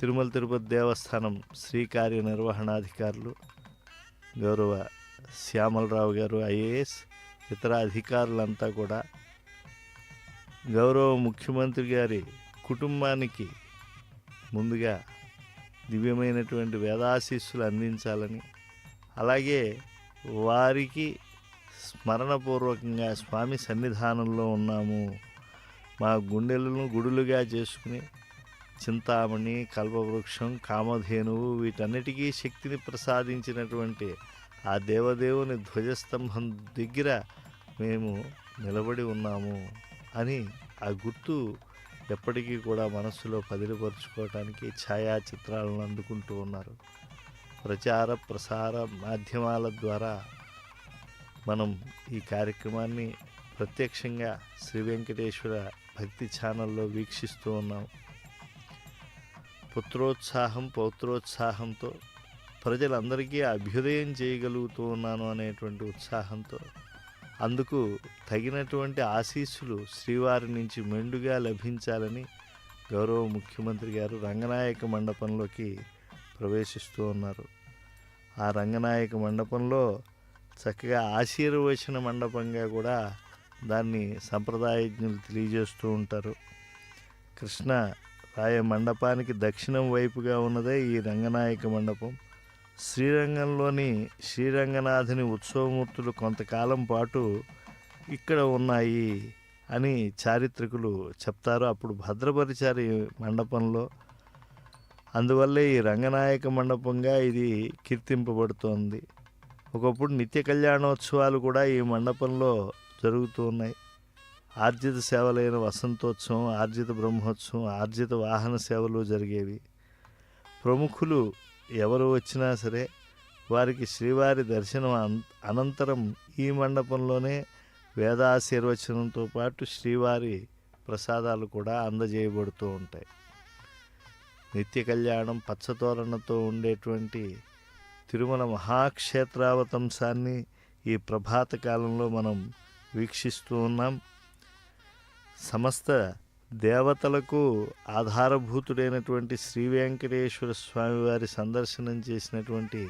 తిరుమల తిరుపతి దేవస్థానం శ్రీ కార్యనిర్వహణాధికారులు గౌరవ శ్యామలరావు గారు ఐఏఎస్, ఇతర అధికారులంతా కూడా గౌరవ ముఖ్యమంత్రి గారి కుటుంబానికి ముందుగా దివ్యమైనటువంటి వేదాశీస్సులు అందించాలని, అలాగే వారికి స్మరణపూర్వకంగా స్వామి సన్నిధానంలో ఉన్నాము, మా గుండెలను గుడులుగా చేసుకుని చింతామణి, కల్పవృక్షం, కామధేనువు వీటన్నిటికీ శక్తిని ప్రసాదించినటువంటి ఆ దేవదేవుని ధ్వజస్తంభం దగ్గర మేము నిలబడి ఉన్నాము అని ఆ గుర్తు ఎప్పటికీ కూడా మనస్సులో పదిలపరుచుకోవటానికి ఛాయాచిత్రాలను అందుకుంటూ ఉన్నారు. ప్రచార ప్రసార మాధ్యమాల ద్వారా మనం ఈ కార్యక్రమాన్ని ప్రత్యక్షంగా శ్రీ వెంకటేశ్వర భక్తి ఛానల్లో వీక్షిస్తూ ఉన్నాం. పుత్రోత్సాహం పౌత్రోత్సాహంతో ప్రజలందరికీ అభ్యుదయం చేయగలుగుతూ ఉన్నాను అనేటువంటి ఉత్సాహంతో, అందుకు తగినటువంటి ఆశీస్సులు శ్రీవారి నుంచి మెండుగా లభించాలని గౌరవ ముఖ్యమంత్రి గారు రంగనాయక మండపంలోకి ప్రవేశిస్తూ ఉన్నారు. ఆ రంగనాయక మండపంలో చక్కగా ఆశీర్వచన మండపంగా కూడా దాన్ని సంప్రదాయజ్ఞులు తెలియజేస్తూ ఉంటారు. కృష్ణ రాయ మండపానికి దక్షిణం వైపుగా ఉన్నదే ఈ రంగనాయక మండపం. శ్రీరంగంలోని శ్రీరంగనాథుని ఉత్సవమూర్తులు కొంతకాలం పాటు ఇక్కడ ఉన్నాయి అని చారిత్రకులు చెప్తారు. అప్పుడు భద్రపరిచారు ఈ మండపంలో. అందువల్లే ఈ రంగనాయక మండపంగా ఇది కీర్తింపబడుతోంది. ఒకప్పుడు నిత్య కళ్యాణోత్సవాలు కూడా ఈ మండపంలో జరుగుతూ ఉన్నాయి. ఆర్జిత సేవలైన వసంతోత్సవం, ఆర్జిత బ్రహ్మోత్సవం, ఆర్జిత వాహన సేవలు జరిగేవి. ప్రముఖులు ఎవరు వచ్చినా సరే వారికి శ్రీవారి దర్శనం అనంతరం ఈ మండపంలోనే వేదాశీర్వచనంతో పాటు శ్రీవారి ప్రసాదాలు కూడా అందజేయబడుతూ ఉంటాయి. నిత్య కళ్యాణం పచ్చతోరణతో ఉండేటువంటి తిరుమల మహాక్షేత్రావతంసాన్ని ఈ ప్రభాత కాలంలో మనం వీక్షిస్తూ ఉన్నాం. సమస్త దేవతలకు ఆధారభూతుడైనటువంటి శ్రీ వెంకటేశ్వర స్వామివారి సందర్శనం చేసినటువంటి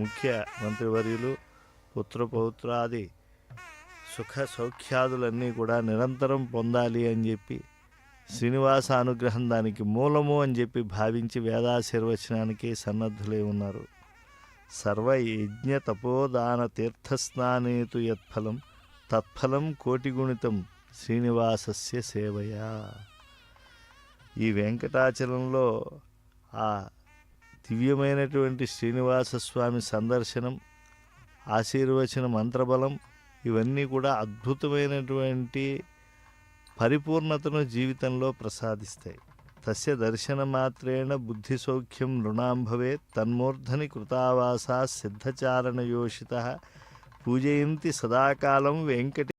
ముఖ్య మంత్రివర్యులు పుత్రపౌత్రాది సుఖ సౌఖ్యాదులన్నీ కూడా నిరంతరం పొందాలి అని చెప్పి, శ్రీనివాస అనుగ్రహం దానికి మూలము అని చెప్పి భావించి వేదాశీర్వచనానికి సన్నద్ధులై ఉన్నారు. సర్వయజ్ఞ తపోదాన తీర్థస్నానేతు యత్ఫలం తత్ఫలం కోటిగుణితం శ్రీనివాసస్య సేవయా. ఈ వెంకటాచలంలో ఆ దివ్యమైనటువంటి శ్రీనివాస స్వామి సందర్శనం, ఆశీర్వచన మంత్రబలం ఇవన్నీ కూడా అద్భుతమైనటువంటి పరిపూర్ణతను జీవితంలో ప్రసాదిస్తాయి. తస్య దర్శన మాత్రేణ బుద్ధి సౌఖ్యం నృణాం భవేత్ తన్మూర్ధని కృతావాసా సిద్ధచారణ యోషిత పూజయంతి సదాకాలం వెంకటే